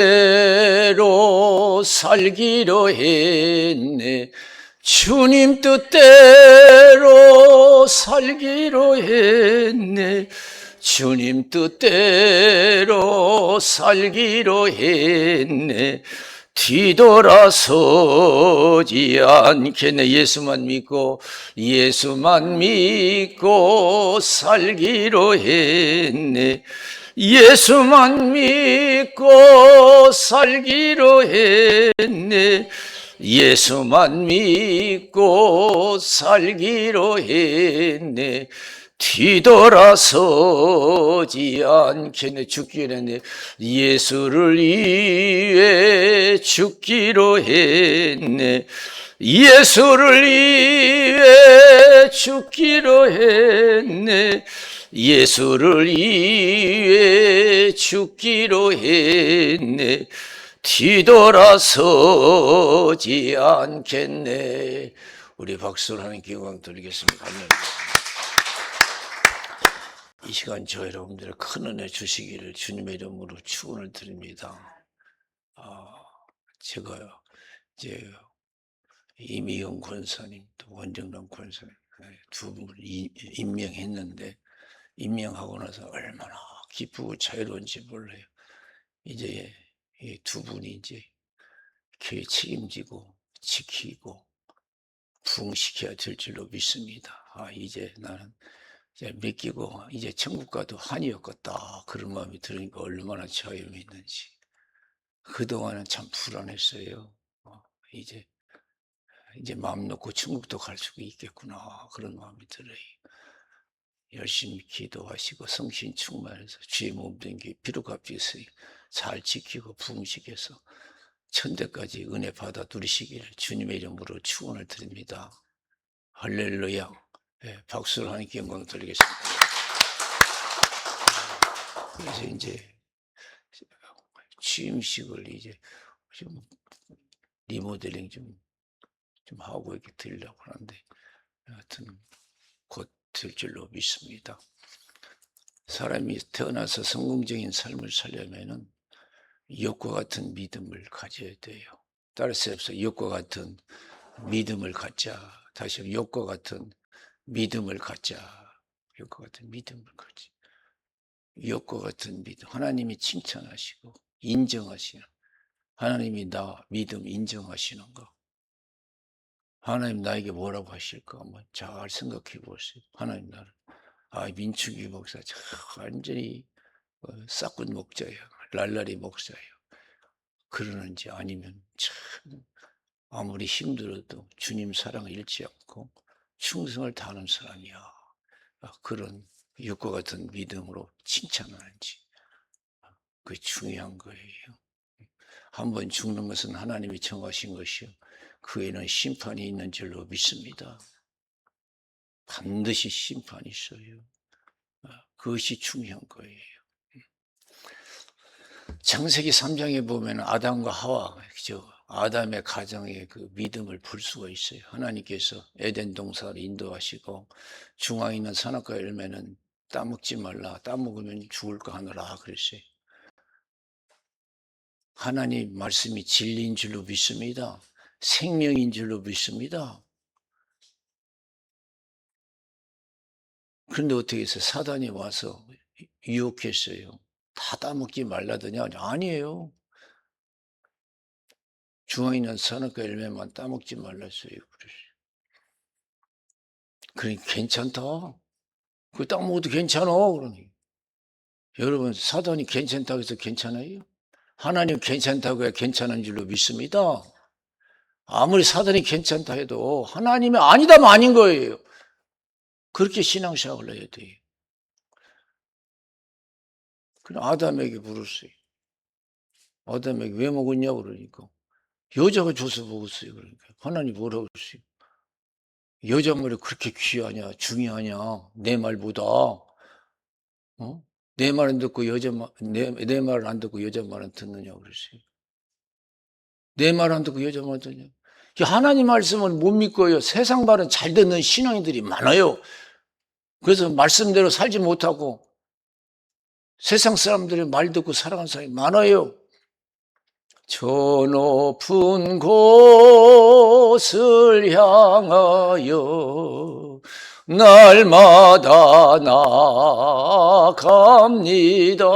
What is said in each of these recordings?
뜻대로 살기로 했네. 주님 뜻대로 살기로 했네. 주님 뜻대로 살기로 했네. 뒤돌아서지 않겠네. 예수만 믿고 살기로 했네. 예수만 믿고 살기로 했네. 예수만 믿고 살기로 했네. 뒤돌아서지 않겠네. 죽기로 했네. 예수를 위해 죽기로 했네. 예수를 위해 죽기로 했네. 예수를 위해 죽기로 했네. 뒤돌아서지 않겠네. 우리 박수를 하는 기광 드리겠습니다. 이 시간 저 여러분들의 큰 은혜 주시기를 주님의 이름으로 축원을 드립니다. 제가 이제 이미영 권사님 또 원정남 권사님 두 분을 임명했는데, 임명하고 나서 얼마나 기쁘고 자유로운지 몰라요. 이제 이 두 분이 이제 교회 책임지고 지키고 부흥시켜야 될 줄로 믿습니다. 이제 나는 이제 맡기고 이제 천국 가도 한이 없겠다, 그런 마음이 들으니까 얼마나 자유함이 있는지. 그동안은 참 불안했어요. 이제 마음 놓고 천국도 갈 수 있겠구나, 그런 마음이 들어요. 열심히 기도하시고 성신 충만해서 주의 몸된 게 피로값비서 잘 지키고 부흥시켜서 천대까지 은혜 받아 누리시기를 주님의 이름으로 축원을 드립니다. 할렐루야. 박수를 하나님께 영광 드리겠습니다. 그래서 이제 취임식을 이제 좀 리모델링 좀 하고 이렇게 드리려고 하는데, 하여튼 곧 될 줄로 믿습니다. 사람이 태어나서 성공적인 삶을 살려면은 이욕과 같은 믿음을 가져야 돼요. 따를 수 없어. 이욕과 같은 믿음을 갖자. 다시 한번 이욕과 같은 믿음을 갖자. 이욕과 같은 믿음을 갖자. 이욕과 같은 믿음. 하나님이 칭찬하시고 인정하시는, 하나님이 나 믿음 인정하시는 거. 하나님 나에게 뭐라고 하실까 한번 잘 생각해 보세요. 하나님 나를 민축이 목사 완전히 싹군 목자예요. 랄랄이 목사예요. 그러는지, 아니면 참 아무리 힘들어도 주님 사랑을 잃지 않고 충성을 다하는 사람이야, 그런 육과 같은 믿음으로 칭찬하는지, 그게 중요한 거예요. 한번 죽는 것은 하나님이 정하신 것이요, 그 에는 심판이 있는 줄로 믿습니다. 반드시 심판이 있어요. 그것이 중요한 거예요. 창세기 3장에 보면 아담과 하와, 아담의 가정의 그 믿음을 볼 수가 있어요. 하나님께서 에덴 동산을 인도하시고 중앙에 있는 선악과 열매는 따먹지 말라, 따먹으면 죽을까 하느라 그랬어요. 하나님 말씀이 진리인 줄로 믿습니다. 생명인 줄로 믿습니다. 그런데 어떻게 해서 사단이 와서 유혹했어요. 다 따먹지 말라더니 아니에요. 중앙에 있는 선악과 열매만 따먹지 말랐어요. 그랬어요. 그러니까 괜찮다. 그거 따먹어도 괜찮아. 그러니. 여러분, 사단이 괜찮다고 해서 괜찮아요? 하나님 괜찮다고 해야 괜찮은 줄로 믿습니다. 아무리 사단이 괜찮다 해도 하나님이 아니다면 아닌 거예요. 그렇게 신앙생활을 해야 돼요. 그럼 아담에게 물었어요. 아담에게 왜 먹었냐고 그러니까 여자가 줘서 먹었어요. 그러니까 하나님 뭐라고 그랬어요? 여자 말이 그렇게 귀하냐, 중요하냐, 내 말보다. 내 말은 듣고 내 말을 안 듣고 여자 말은 듣느냐고 그랬어요. 내 말 안 듣고 여자 말 듣냐? 하나님 말씀을 못 믿고요, 세상 말은 잘 듣는 신앙인들이 많아요. 그래서 말씀대로 살지 못하고 세상 사람들의 말 듣고 살아가는 사람이 많아요. 저 높은 곳을 향하여 날마다 나아갑니다.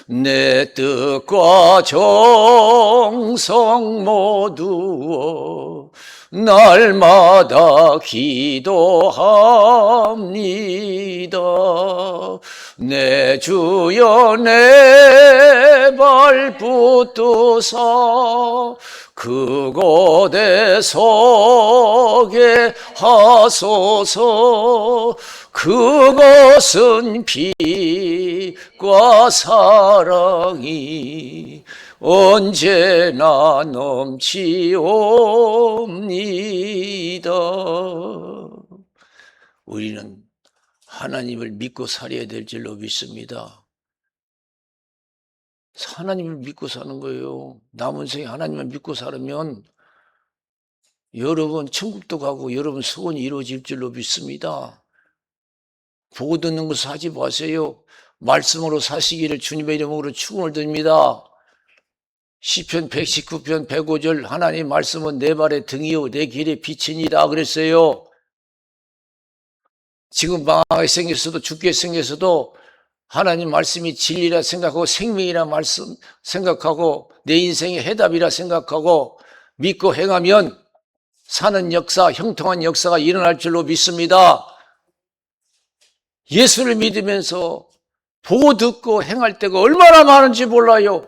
내 뜻과 정성 모두어 날마다 기도합니다. 내 주여 내 발 붙드사 그곳에 서게 하소서. 그것은 빛과 사랑이 언제나 넘치옵니다. 우리는 하나님을 믿고 살아야 될 줄로 믿습니다. 하나님을 믿고 사는 거예요. 남은 생에 하나님을 믿고 살면 여러분 천국도 가고 여러분 소원이 이루어질 줄로 믿습니다. 보고 듣는 것을 하지 마세요. 말씀으로 사시기를 주님의 이름으로 축원을 드립니다. 시편 119편 105절 하나님 말씀은 내 발의 등이요 내 길의 빛이니라 그랬어요. 지금 망하게 생겼어도 죽게 생겼어도 하나님 말씀이 진리라 생각하고 생명이라 말씀 생각하고 내 인생의 해답이라 생각하고 믿고 행하면 사는 역사, 형통한 역사가 일어날 줄로 믿습니다. 예수를 믿으면서 보고 듣고 행할 때가 얼마나 많은지 몰라요.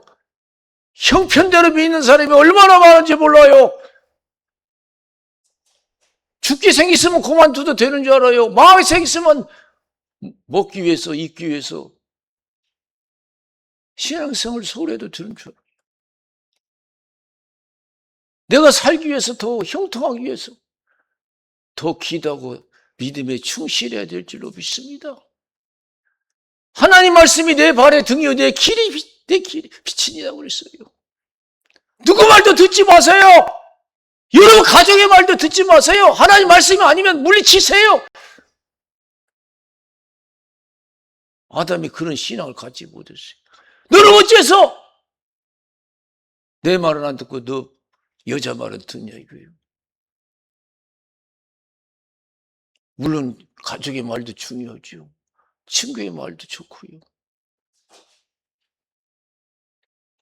형편대로 믿는 사람이 얼마나 많은지 몰라요. 죽게 생겼으면 그만둬도 되는 줄 알아요. 망하게 생겼으면 먹기 위해서, 입기 위해서 신앙생활 소홀해도 되는 줄 알아요. 내가 살기 위해서, 더 형통하기 위해서 더 기도하고 믿음에 충실해야 될 줄로 믿습니다. 하나님 말씀이 내 발의 등이요 내 길이 빛이니라고 그랬어요. 누구 말도 듣지 마세요. 여러분 가족의 말도 듣지 마세요. 하나님 말씀이 아니면 물리치세요. 아담이 그런 신앙을 갖지 못했어요. 너는 어째서 내 말은 안 듣고 너 여자 말은 듣냐 이거예요. 물론 가족의 말도 중요하죠. 친구의 말도 좋고요.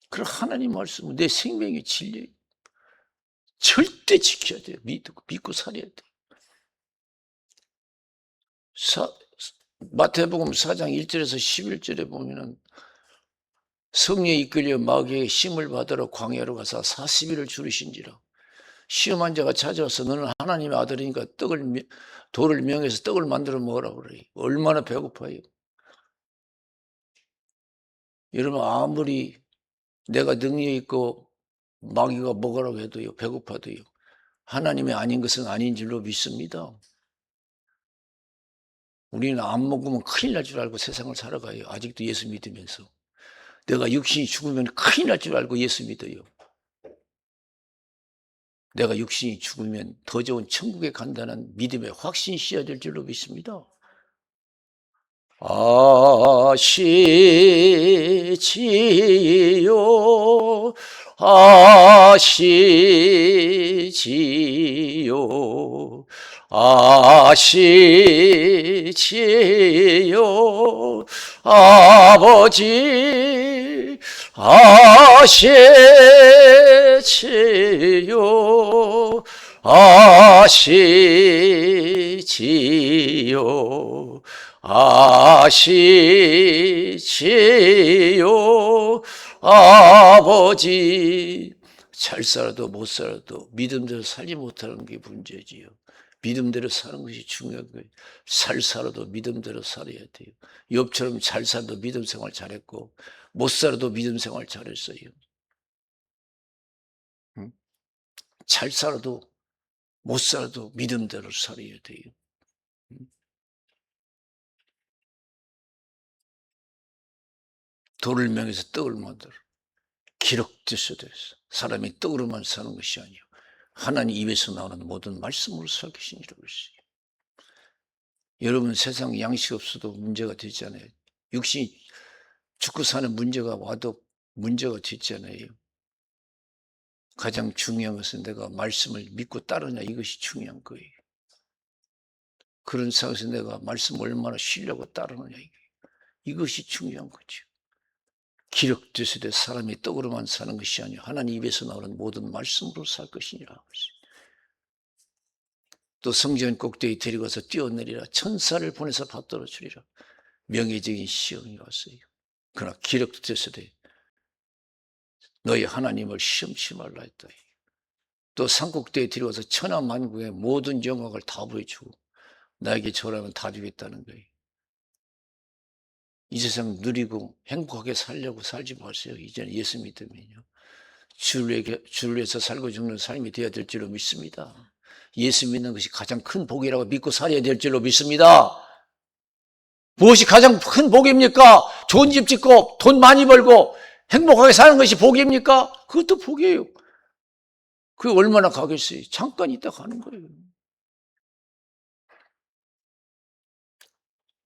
그럼 하나님 말씀은 내 생명의 진리예요. 절대 지켜야 돼요. 믿고 살아야 돼요. 마태복음 4장 1절에서 11절에 보면은 성령에 이끌려 마귀의 힘을 받으러 광야로 가서 40일을 줄이신지라. 시험한 자가 찾아와서 너는 하나님의 아들이니까 돌을 명해서 떡을 만들어 먹으라고 그래요. 얼마나 배고파요. 여러분 아무리 내가 능력이 있고 마귀가 먹으라고 해도요 배고파도요 하나님이 아닌 것은 아닌 줄로 믿습니다. 우리는 안 먹으면 큰일 날 줄 알고 세상을 살아가요. 아직도 예수 믿으면서. 내가 육신이 죽으면 큰일 날 줄 알고 예수 믿어요. 내가 육신이 죽으면 더 좋은 천국에 간다는 믿음의 확신이 씌어야 될 줄로 믿습니다. 아시지요 아시지요 아시지요 아버지 아시지요 아시지요 아시지요 아버지. 잘 살아도 못 살아도 믿음대로 살지 못하는 게 문제지요. 믿음대로 사는 것이 중요한 거예요. 잘 살아도 믿음대로 살아야 돼요. 욥처럼 잘 살아도 믿음 생활 잘했고 못 살아도 믿음 생활 잘했어요. 잘 살아도 못 살아도 믿음대로 살아야 돼요. 돌을 명해서 떡을 만들어. 기록되어야 됐어. 사람이 떡으로만 사는 것이 아니요 하나님 입에서 나오는 모든 말씀으로 살기신이라고 했어요. 여러분 세상 양식 없어도 문제가 되잖아요. 육신이 죽고 사는 문제가 와도 문제가 되잖아요. 가장 중요한 것은 내가 말씀을 믿고 따르냐, 이것이 중요한 거예요. 그런 상황에서 내가 말씀을 얼마나 신뢰하고 따르느냐, 이것이 중요한 거죠. 기록되시되 사람이 떡으로만 사는 것이 아니요 하나님 입에서 나오는 모든 말씀으로 살 것이니라. 또 성전 꼭대기 데리고서 뛰어내리라. 천사를 보내서 받들어 주리라. 명예적인 시험이 왔어요. 그러나 기록되시되 너희 하나님을 시험치 말라 했다. 또 산꼭대기에 데리고서 천하 만국의 모든 영광을 다 보여주고 나에게 절하면 다 주겠다는 거예요. 이 세상 누리고 행복하게 살려고 살지 마세요. 이제는 예수 믿으면요. 주를 위해서 살고 죽는 삶이 되어야 될 줄로 믿습니다. 예수 믿는 것이 가장 큰 복이라고 믿고 살아야 될 줄로 믿습니다. 무엇이 가장 큰 복입니까? 좋은 집 짓고 돈 많이 벌고 행복하게 사는 것이 복입니까? 그것도 복이에요. 그게 얼마나 가겠어요? 잠깐 있다 가는 거예요.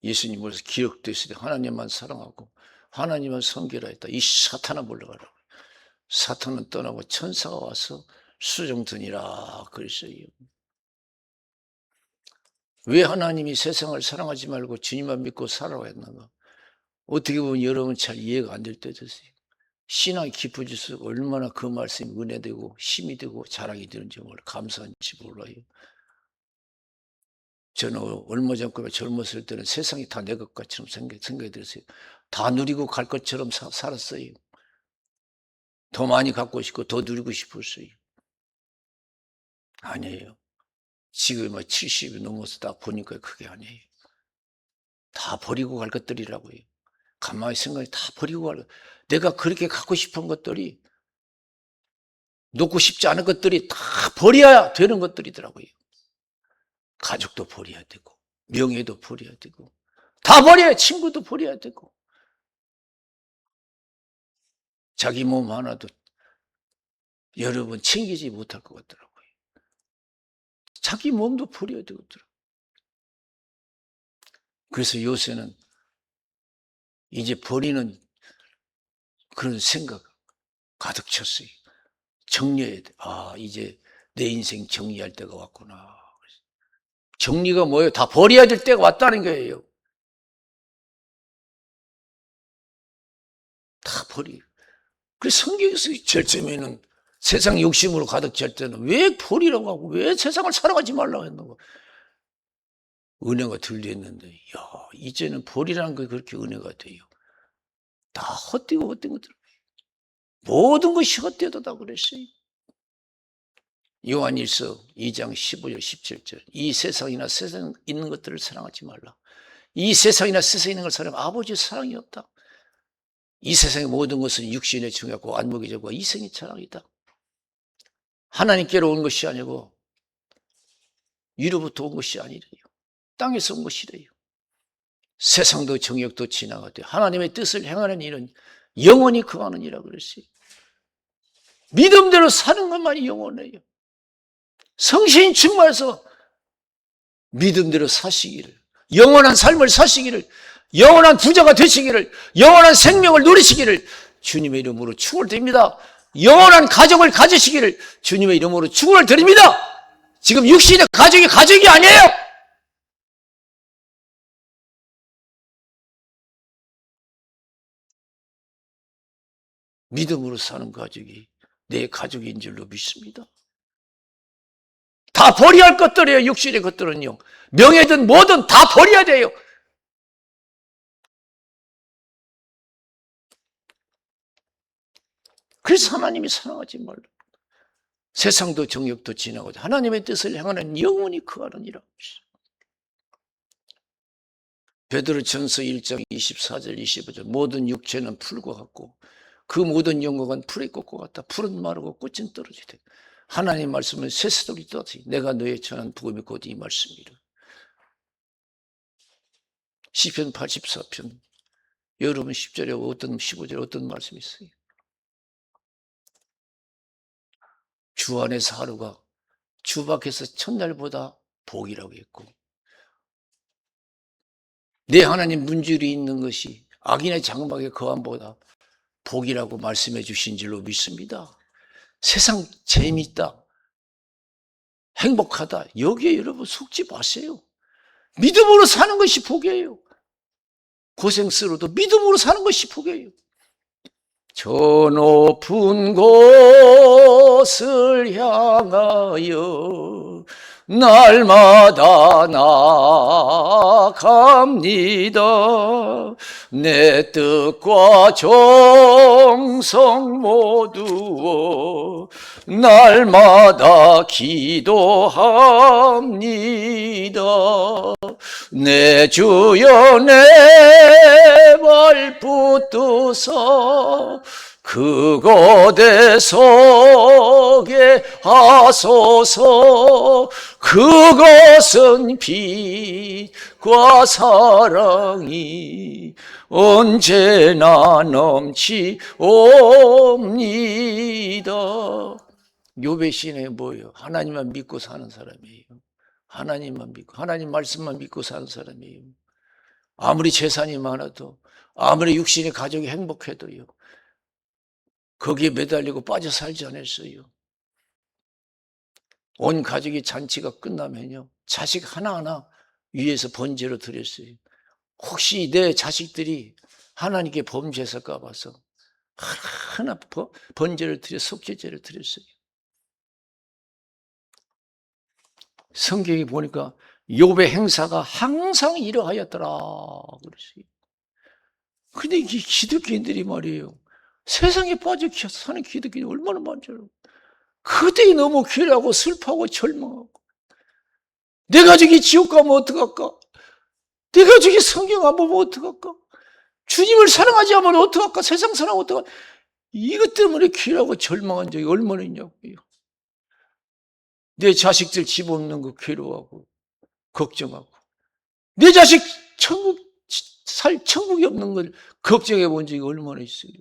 예수님으로서 기록되시되 하나님만 사랑하고 하나님만 섬기라 했다. 이 사탄아 물러가라고. 사탄은 떠나고 천사가 와서 수종드니라 그랬어요. 왜 하나님이 세상을 사랑하지 말고 주님만 믿고 살아야 했는가? 어떻게 보면 여러분 잘 이해가 안 될 때도 있어요. 신앙이 깊어질수록 얼마나 그 말씀이 은혜되고 힘이 되고 자랑이 되는지 감사한지 몰라요. 저는 얼마 전까지 젊었을 때는 세상이 다 내 것처럼 생각이 들었어요. 다 누리고 갈 것처럼 살았어요. 더 많이 갖고 싶고 더 누리고 싶었어요. 아니에요. 지금 70이 넘어서 다 보니까 그게 아니에요. 다 버리고 갈 것들이라고요. 가만히 생각해 다 버리고 갈 것. 내가 그렇게 갖고 싶은 것들이 놓고 싶지 않은 것들이 다 버려야 되는 것들이더라고요. 가족도 버려야 되고 명예도 버려야 되고 다 버려야 친구도 버려야 되고 자기 몸 하나도 여러분 챙기지 못할 것 같더라고요. 자기 몸도 버려야 되거든요. 그래서 요새는 이제 버리는 그런 생각 가득 찼어요. 정리해야 돼. 아, 이제 내 인생 정리할 때가 왔구나. 정리가 뭐예요? 다 버려야 될 때가 왔다는 거예요. 다 버리고. 그래서 성경에서 제일 처음에는 세상 욕심으로 가득 찰 때는 왜 버리라고 하고 왜 세상을 살아가지 말라고 했는가? 은혜가 들렸는데, 야, 이제는 버리라는 게 그렇게 은혜가 돼요. 다 헛되고 헛된 것들. 모든 것이 헛되다 그랬어요. 요한일서 2장 15절 17절. 이 세상이나 세상에 있는 것들을 사랑하지 말라. 이 세상이나 세상에 있는 걸 사랑하면 아버지의 사랑이 없다. 이 세상의 모든 것은 육신의 정욕과 안목의 정과 이생의 자랑이다. 하나님께로 온 것이 아니고 위로부터 온 것이 아니래요. 땅에서 온 것이래요. 세상도 정욕도 지나가되 하나님의 뜻을 행하는 일은 영원히 거하는 이라 그랬어요. 믿음대로 사는 것만이 영원해요. 성신이 충만해서 믿음대로 사시기를, 영원한 삶을 사시기를, 영원한 부자가 되시기를, 영원한 생명을 누리시기를 주님의 이름으로 축원드립니다. 영원한 가족을 가지시기를 주님의 이름으로 축원을 드립니다. 지금 육신의 가족이 아니에요. 믿음으로 사는 가족이 내 가족인 줄로 믿습니다. 다 버려야 할 것들이에요. 육신의 것들은요. 명예든 뭐든 다 버려야 돼요. 그래서 하나님이 사랑하지 말라. 세상도 정욕도 지나가고 하나님의 뜻을 향하는 영원히 거하느니라. 베드로전서 1장 24절 25절. 모든 육체는 풀과 같고 그 모든 영광은 풀의 꽃과 같다. 풀은 마르고 꽃은 떨어지되 하나님의 말씀은 새싹이 돋지. 내가 너의 전한 복음이 곧 이 말씀이라. 시편 84편. 여러분 10절에 어떤 15절에 어떤 말씀이 있어요? 주 안에서 하루가 주 밖에서 첫날보다 복이라고 했고 내 하나님 문줄이 있는 것이 악인의 장막의 거함보다 복이라고 말씀해 주신 줄로 믿습니다. 세상 재미있다, 행복하다, 여기에 여러분 속지 마세요. 믿음으로 사는 것이 복이에요. 고생스러워도 믿음으로 사는 것이 복이에요. 저 높은 곳을 향하여 날마다 나아갑니다. 내 뜻과 정성 모두어 날마다 기도합니다. 내 주여 내 발 붙드사 그곳에 서게 하소서. 그것은 빛과 사랑이 언제나 넘치옵니다. 욥의 시인에 뭐예요? 하나님만 믿고 사는 사람이에요. 하나님만 믿고, 하나님 말씀만 믿고 사는 사람이에요. 아무리 재산이 많아도, 아무리 육신의 가족이 행복해도요, 거기에 매달리고 빠져 살지 않았어요. 온 가족이 잔치가 끝나면요, 자식 하나하나 위에서 번제로 드렸어요. 혹시 내 자식들이 하나님께 범죄했을까 봐서 하나 번제를 드려, 속죄제를 드렸어요. 성경에 보니까 욥의 행사가 항상 이러하였더라 그랬어요. 근데 이 기독교인들이 말이에요, 세상에 빠져 사는 기독교인이 얼마나 많죠. 그들이 너무 괴로워하고 슬퍼하고 절망하고, 내 가족이 지옥 가면 어떡할까? 내 가족이 성경 안 보면 어떡할까? 주님을 사랑하지 않으면 어떡할까? 세상 사랑하면 어떡할까? 이것 때문에 괴로워하고 절망한 적이 얼마나 있냐고요. 내 자식들 집 없는 거 괴로워하고 걱정하고, 내 자식 천국이 없는 걸 걱정해 본 적이 얼마나 있어요.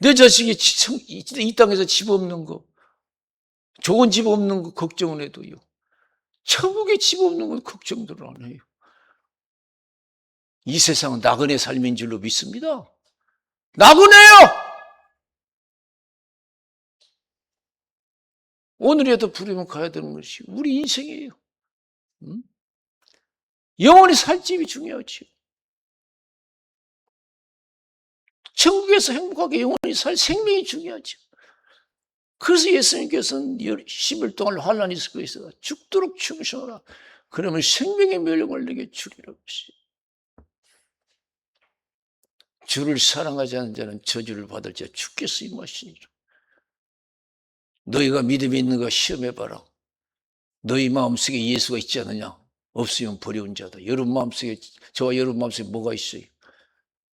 내 자식이 이 땅에서 집 없는 거, 좋은 집 없는 거 걱정을 해도요, 천국에 집 없는 건 걱정들을 안 해요. 이 세상은 나그네 삶인 줄로 믿습니다. 나그네요! 오늘이라도 부르면 가야 되는 것이 우리 인생이에요. 영원히 살 집이 중요하지. 천국에서 행복하게 영원히 살 생명이 중요하죠. 그래서 예수님께서는 10일 동안 환난이 있을 것이다. 죽도록 충성하라. 그러면 생명의 멸령을 내게 주리라고 했어요. 주를 사랑하지 않는 자는 저주를 받을 자 죽겠어 임하시니라. 너희가 믿음이 있는가 시험해봐라. 너희 마음속에 예수가 있지 않느냐? 없으면 버려온 자다. 여러분 마음속에, 저와 여러분 마음속에 뭐가 있어요?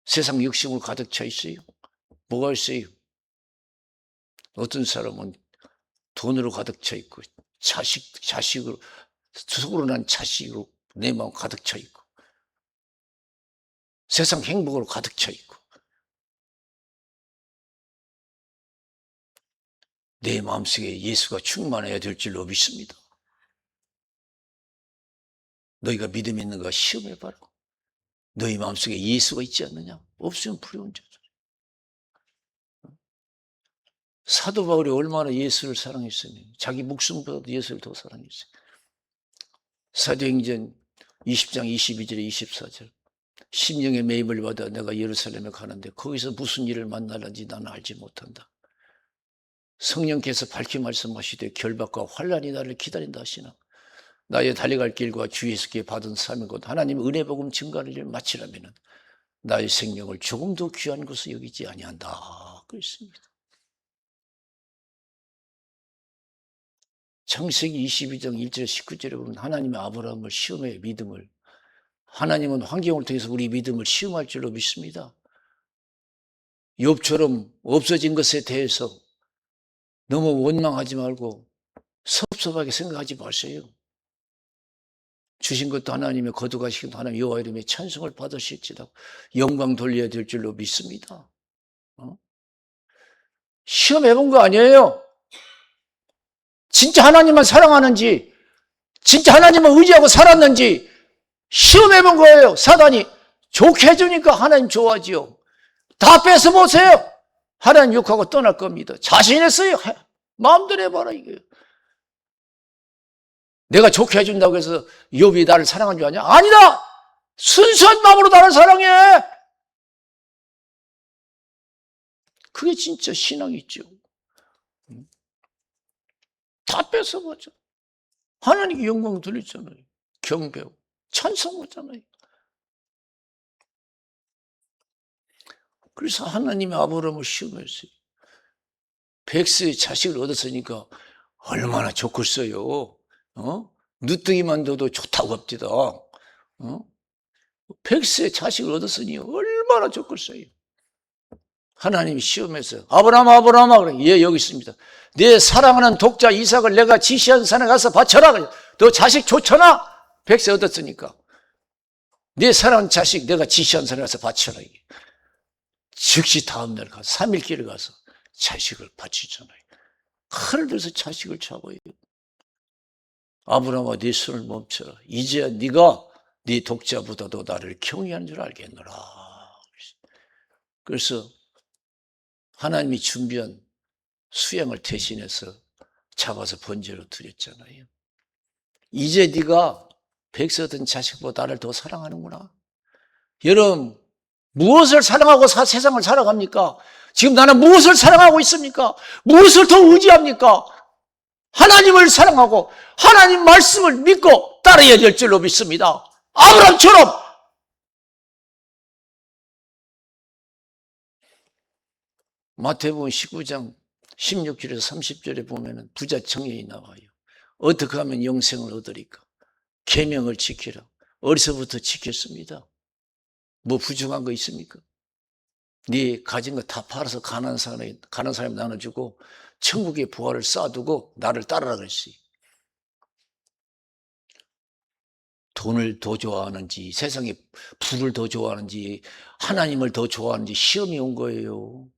세상 욕심으로 가득 차 있어요? 뭐가 있어요? 어떤 사람은 돈으로 가득 차 있고, 자식으로, 속으로 난 자식으로 내 마음 가득 차 있고, 세상 행복으로 가득 차 있고, 내 마음속에 예수가 충만해야 될 줄로 믿습니다. 너희가 믿음 있는가 시험해봐라. 너희 마음속에 예수가 있지 않느냐? 없으면 불효한 자다. 사도 바울이 얼마나 예수를 사랑했으며 자기 목숨보다도 예수를 더 사랑했어요. 사도행전 20장 22절에 24절, 심령의 매임을 받아 내가 예루살렘에 가는데 거기서 무슨 일을 만나는지 나는 알지 못한다. 성령께서 밝히 말씀하시되 결박과 환난이 나를 기다린다 하시나 나의 달려갈 길과 주 예수께 받은 사명 곧 하나님의 은혜 복음 증가를 일 마치라면은 나의 생명을 조금 더 귀한 것을 여기지 아니한다 그랬습니다. 창세기 22장 1절 19절에 보면 하나님의 아브라함을 시험해 믿음을, 하나님은 환경을 통해서 우리 믿음을 시험할 줄로 믿습니다. 욥처럼 없어진 것에 대해서 너무 원망하지 말고 섭섭하게 생각하지 마세요. 주신 것도 하나님의, 거두가신 것도 하나님 여호와 이름에 찬송을 받으실지라도 영광 돌려야 될 줄로 믿습니다. 시험해본 거 아니에요. 진짜 하나님만 사랑하는지, 진짜 하나님만 의지하고 살았는지 시험해본 거예요. 사단이 좋게 해주니까 하나님 좋아하지요. 다 뺏어보세요. 하나님 욕하고 떠날 겁니다. 자신했어요. 마음대로 해봐라 이거예요. 내가 좋게 해준다고 해서 욥이 나를 사랑한 줄 아냐? 아니다. 순수한 마음으로 나를 사랑해. 그게 진짜 신앙이죠. 다 뺏어가죠. 하나님께 영광 돌리잖아요. 경배하고 찬송하잖아요. 그래서 하나님이 아브라함을 시험했어요. 백세의 자식을 얻었으니까 얼마나 좋겠어요. 누뜨기만 둬도 좋다고 합디다. 백세의 자식을 얻었으니 얼마나 좋겠어요. 하나님이 시험했어요. 아브라함아 그래. 예, 여기 있습니다. 내 사랑하는 독자 이삭을 내가 지시한 산에 가서 바쳐라. 그래. 너 자식 좋잖아. 백세 얻었으니까. 내 사랑하는 자식 내가 지시한 산에 가서 바쳐라. 즉시 다음날 가서 3일 길을 가서 자식을 바치잖아요. 칼을 들어서 자식을 잡아요. 아브라함아 네 손을 멈춰라. 이제야 네가 네 독자보다도 나를 경외하는 줄 알겠노라. 그래서 하나님이 준비한 수양을 대신해서 잡아서 번제로 드렸잖아요. 이제 네가 백세 얻은 자식보다 나를 더 사랑하는구나. 여러분 무엇을 사랑하고 세상을 살아갑니까? 지금 나는 무엇을 사랑하고 있습니까? 무엇을 더 의지합니까? 하나님을 사랑하고 하나님 말씀을 믿고 따라야 될 줄로 믿습니다. 아브라함처럼. 마태복음 19장 16절에서 30절에 보면 부자 청년이 나와요. 어떻게 하면 영생을 얻으리까? 계명을 지키라. 어디서부터 지켰습니다. 뭐 부족한 거 있습니까? 네 가진 거 다 팔아서 가난한 사람이 나눠주고 천국의 부활을 쌓아두고 나를 따르라 그랬어요. 돈을 더 좋아하는지 세상에 부를 더 좋아하는지 하나님을 더 좋아하는지 시험이 온 거예요.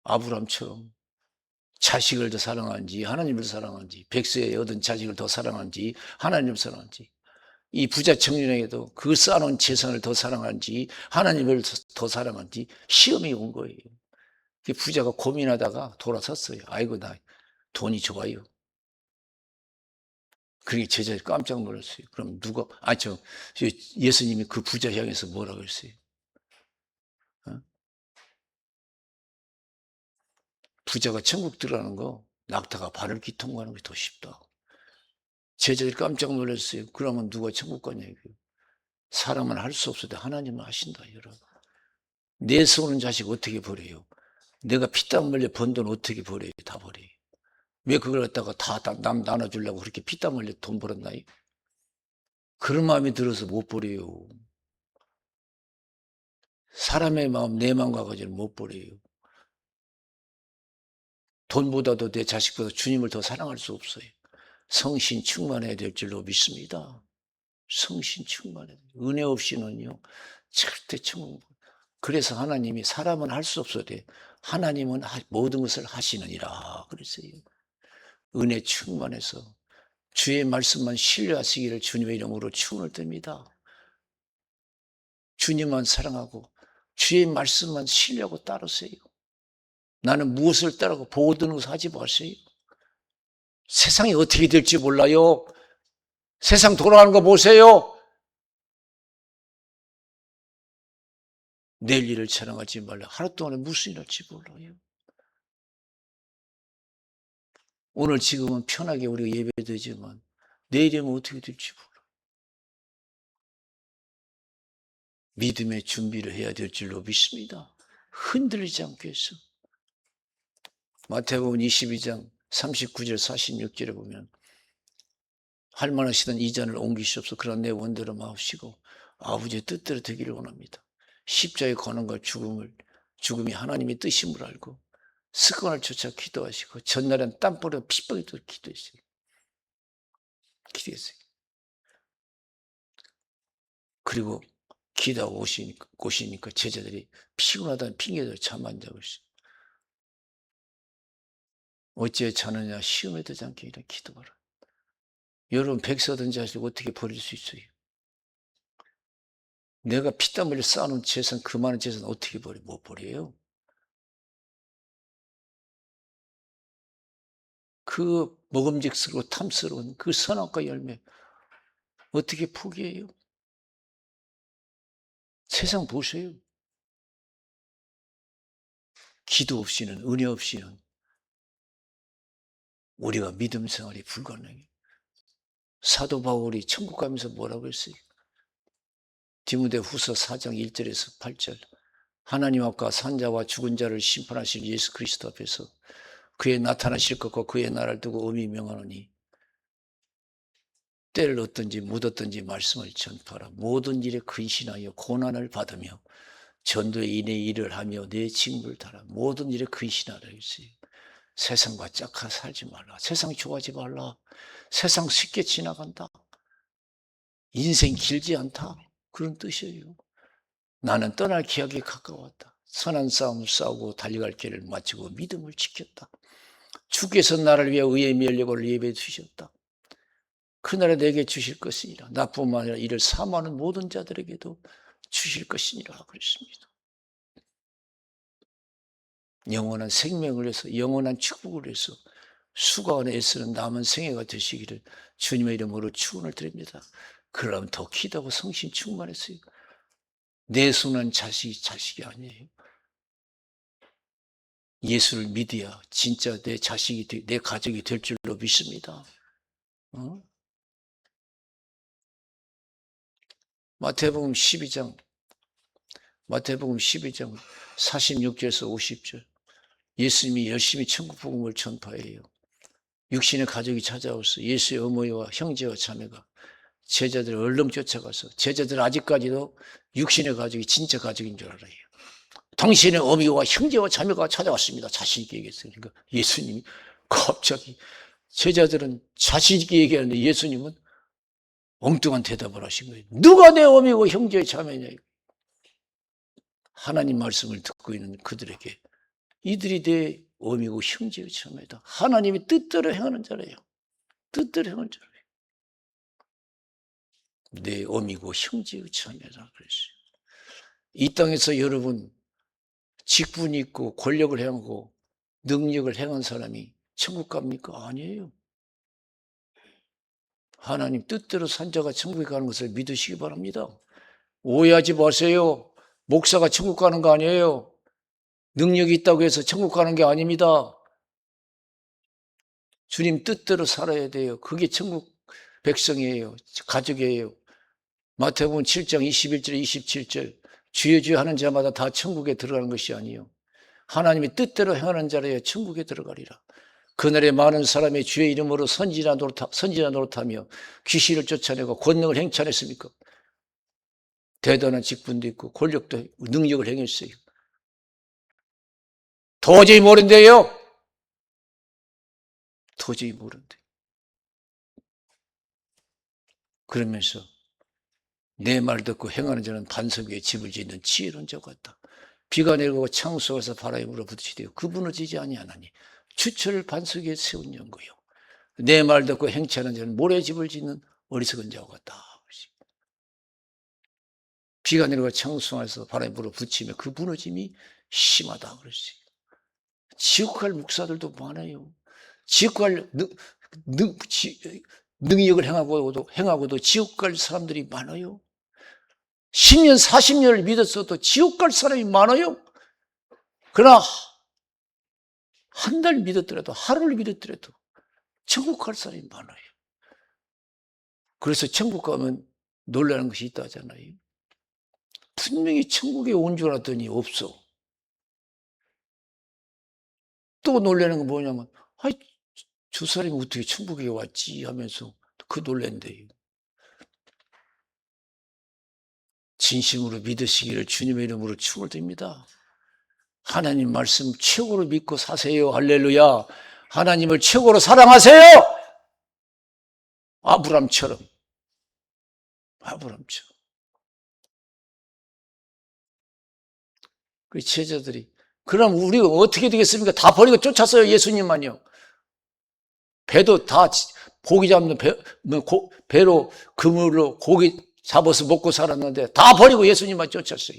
아브라함처럼 자식을 더 사랑하는지 하나님을 더 사랑하는지 백세에 얻은 자식을 더 사랑하는지 하나님을 사랑하는지 이 부자 청년에게도 그 쌓아놓은 재산을 더 사랑하는지 하나님을 더 사랑하는지 시험이 온 거예요. 부자가 고민하다가 돌아섰어요. 아이고 나 돈이 좋아요. 그러니까 제자들이 깜짝 놀랐어요. 그럼 누가 예수님이 그 부자 향해서 뭐라고 했어요? 부자가 천국 들어가는 거 낙타가 발을 기통하는 게 더 쉽다. 제자들이 깜짝 놀랐어요. 그러면 누가 천국 가냐고요. 사람은 할 수 없어도 하나님은 하신다. 여러분. 내세우는 자식 어떻게 버려요? 내가 피땀 흘려 번 돈 어떻게 버려요? 다 버려요. 왜 그걸 갖다가 다 남 나눠주려고 그렇게 피땀 흘려 돈 벌었나요? 그런 마음이 들어서 못 버려요. 사람의 마음, 내 마음과 가지는 못 버려요. 돈보다도 내 자식보다 주님을 더 사랑할 수 없어요. 성신 충만해야 될 줄로 믿습니다. 성신 충만해야 돼요. 은혜 없이는요 절대 천국. 그래서 하나님이 사람은 할 수 없어도 하나님은 모든 것을 하시느니라 그랬어요. 은혜 충만해서 주의 말씀만 신뢰하시기를 주님의 이름으로 축원을 드립니다. 주님만 사랑하고 주의 말씀만 신뢰하고 따르세요. 나는 무엇을 따르고 보고 드는 것을 하지 마세요. 세상이 어떻게 될지 몰라요. 세상 돌아가는 거 보세요. 내일 일을 자랑하지 말라. 하루 동안에 무슨 일 할지 몰라요. 오늘 지금은 편하게 우리가 예배되지만 내일이면 어떻게 될지 몰라요. 믿음의 준비를 해야 될 줄로 믿습니다. 흔들리지 않게 해서. 마태복음 22장 39절 46절에 보면 할만하시던 이 잔을 옮기시옵소서. 그런 내 원대로 마옵시고 아버지의 뜻대로 되기를 원합니다. 십자가에 거는 것 죽음이 하나님의 뜻임을 알고 습관을 쫓아 기도하시고 전날엔 땀보려 핏방이 또 기도했어요. 그리고 기도하고 오시니까 제자들이 피곤하다는 핑계대고 잠 안 자고 있어요. 어찌해 자느냐 시험에 들지 않게 이라 기도하라. 여러분 백세 얻은 자식 어떻게 버릴 수 있어요? 내가 피땀 흘려 쌓아놓은 재산 그 많은 재산 어떻게 버려? 못 버려요. 그 먹음직스럽고 탐스러운 그 선악과 열매 어떻게 포기해요? 세상 보세요. 기도 없이는, 은혜 없이는 우리가 믿음 생활이 불가능해요. 사도 바울이 천국 가면서 뭐라고 했어요? 디모데후서 4장 1절에서 8절. 하나님 앞과 산자와 죽은 자를 심판하실 예수 그리스도 앞에서 그의 나타나실 것과 그의 나라를 두고 엄히 명하노니 때를 얻든지 묻었든지 말씀을 전파하라. 모든 일에 근신하여 고난을 받으며 전도의 인의 일을 하며 내 직무를 다하라. 모든 일에 근신하라 했어요. 세상과 짝하 살지 말라. 세상 좋아하지 말라. 세상 쉽게 지나간다. 인생 길지 않다. 그런 뜻이에요. 나는 떠날 기약이 가까웠다. 선한 싸움을 싸우고 달려갈 길을 마치고 믿음을 지켰다. 주께서 나를 위해 의의 면력을 예배해 주셨다. 그날에 내게 주실 것이니라. 나뿐만 아니라 이를 사모하는 모든 자들에게도 주실 것이니라 그랬습니다. 영원한 생명을 위해서, 영원한 축복을 위해서 수고하는 애쓰는 남은 생애가 되시기를 주님의 이름으로 축원을 드립니다. 그러면 더 기도하고 성신 충만했어요. 내 손은 자식이 아니에요. 예수를 믿어야 진짜 내 자식이, 내 가족이 될 줄로 믿습니다. 마태복음 12장 46절에서 50절. 예수님이 열심히 천국 복음을 전파해요. 육신의 가족이 찾아와서 예수의 어머니와 형제와 자매가 제자들을 얼른 쫓아가서, 제자들은 아직까지도 육신의 가족이 진짜 가족인 줄 알아요. 당신의 어미와 형제와 자매가 찾아왔습니다. 자신 있게 얘기했으니까 예수님이 갑자기, 제자들은 자신 있게 얘기하는데 예수님은 엉뚱한 대답을 하신 거예요. 누가 내 어미고 형제의 자매냐. 하나님 말씀을 듣고 있는 그들에게 이들이 내 어미고 형제의 자매다. 하나님이 뜻대로 행하는 자래요. 뜻대로 행하는 자래요. 내 어미고 형제의 자매다 그랬어요. 이 땅에서 여러분 직분이 있고 권력을 행하고 능력을 행한 사람이 천국 갑니까? 아니에요. 하나님 뜻대로 산 자가 천국에 가는 것을 믿으시기 바랍니다. 오해하지 마세요. 목사가 천국 가는 거 아니에요. 능력이 있다고 해서 천국 가는 게 아닙니다. 주님 뜻대로 살아야 돼요. 그게 천국 백성이에요. 가족이에요. 마태복음 7장 21절 27절. 주여 주여 하는 자마다 다 천국에 들어가는 것이 아니요 하나님의 뜻대로 행하는 자라야 천국에 들어가리라. 그날에 많은 사람이 주의 이름으로 선지자 노릇하며 귀신을 쫓아내고 권능을 행치 않았습니까? 대단한 직분도 있고 권력도 능력을 행했어요. 도저히 모른대요. 도저히 모른대. 그러면서 내 말 듣고 행하는 자는 반석 위에 집을 짓는 지혜로운 자 같다. 비가 내리고 창수가서 바람이 불어부딪히되어 그분을 지지 아니하나니 주철을 반석 위에 세운 연고요. 내 말 듣고 행치 않은 자는 모래집을 짓는 어리석은 자와 같다. 비가 내리고 창수가서 바람이 불어붙이며 그 무너짐이 심하다 그랬어요. 지옥 갈 목사들도 많아요. 지옥 갈 능력을 행하고도 지옥 갈 사람들이 많아요. 10년, 40년을 믿었어도 지옥 갈 사람이 많아요. 그러나 한 달 믿었더라도, 하루를 믿었더라도 천국 갈 사람이 많아요. 그래서 천국 가면 놀라는 것이 있다 하잖아요. 분명히 천국에 온 줄 알았더니 없어. 또 놀라는 건 뭐냐면, 저 사람이 어떻게 천국에 왔지 하면서 그 놀란대요. 진심으로 믿으시기를 주님의 이름으로 축원드립니다. 하나님 말씀 최고로 믿고 사세요. 할렐루야. 하나님을 최고로 사랑하세요. 아브람처럼. 그 제자들이 그럼 우리가 어떻게 되겠습니까? 다 버리고 쫓았어요. 예수님만요. 배도 다 고기 잡는 배로 그물로 고기 잡아서 먹고 살았는데 다 버리고 예수님만 쫓았어요.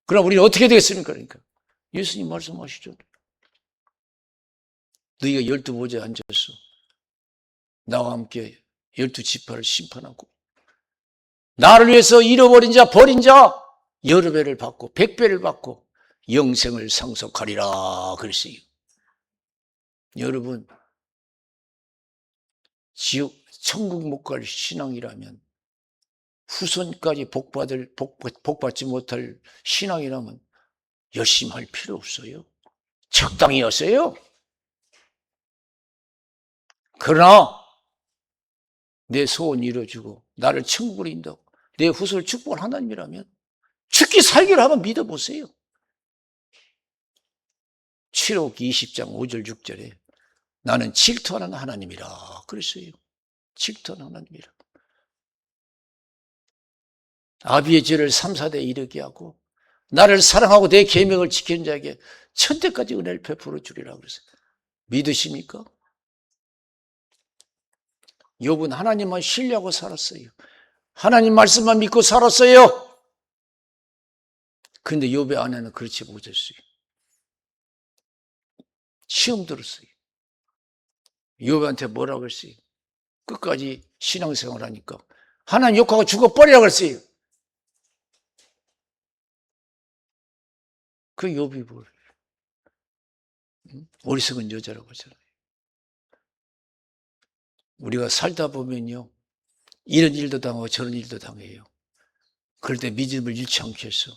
그럼 우리는 어떻게 되겠습니까? 그러니까 예수님 말씀하시죠. 너희가 12 보좌에 앉았어. 나와 함께 12지파를 심판하고 나를 위해서 잃어버린 자 버린 자 여러 배를 받고 100배를 받고 영생을 상속하리라 그랬어요. 여러분, 지옥 천국 못 갈 신앙이라면, 후손까지 복받지 못할 신앙이라면 열심히 할 필요 없어요. 적당히 하세요. 그러나 내 소원 이뤄주고 나를 천국으로 인도하고 내 후손을 축복할 하나님이라면 죽기 살기를 한번 믿어보세요. 7억 20장 5절 6절에 나는 질투하는 하나님이라 그랬어요. 질투하는 하나님이라. 아비의 죄를 3, 4대 이르게 하고 나를 사랑하고 내 계명을 지키는 자에게 천대까지 은혜를 베풀어 주리라 그랬어요. 믿으십니까? 욥은 하나님만 신뢰하고 살았어요. 하나님 말씀만 믿고 살았어요. 그런데 욥의 아내는 그렇지 못했어요. 시험 들었어요. 욥한테 뭐라고 했어요? 끝까지 신앙생활 하니까 하나님 욕하고 죽어버리라 그랬어요. 그 욥이 뭘 어리석은 여자라고 하잖아요. 우리가 살다 보면요, 이런 일도 당하고 저런 일도 당해요. 그럴 때 믿음을 잃지 않게 해서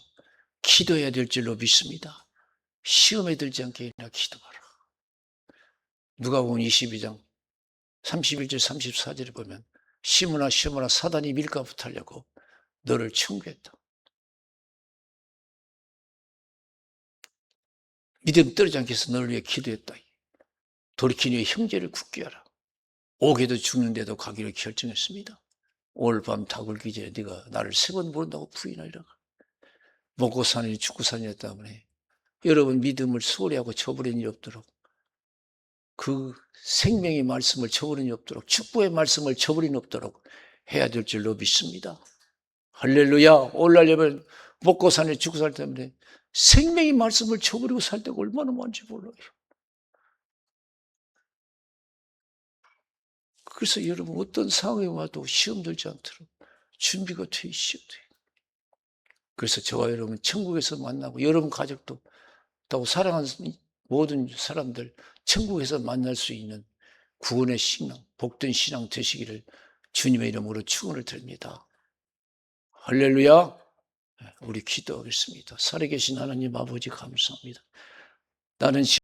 기도해야 될 줄로 믿습니다. 시험에 들지 않게 나 기도하라. 누가복음 22장 31절 34절에 보면 시므나 사단이 밀가부터 하려고 너를 청구했다. 믿음 떨어지지 않게 해서 너를 위해 기도했다. 돌이킨 후에 형제를 굳게 하라. 오게도 죽는데도 가기로 결정했습니다. 오늘 밤 다 굴기 전에 네가 나를 3번 모른다고 부인하리라. 먹고 사느니 죽고 사느니 때문에 여러분 믿음을 소홀히 하고 저버린 일이 없도록, 그 생명의 말씀을 저버린 일이 없도록, 축복의 말씀을 저버린 일이 없도록 해야 될 줄로 믿습니다. 할렐루야. 오늘날 예배는 먹고 사느니 죽고 살 때문에 생명의 말씀을 저버리고 살 때가 얼마나 많은지 몰라요. 그래서 여러분 어떤 상황에 와도 시험 들지 않도록 준비가 돼 있어야 돼요. 그래서 저와 여러분 천국에서 만나고 여러분 가족도 또 사랑하는 모든 사람들 천국에서 만날 수 있는 구원의 신앙, 복된 신앙 되시기를 주님의 이름으로 축원을 드립니다. 할렐루야. 우리 기도하겠습니다. 살아계신 하나님 아버지 감사합니다. 나는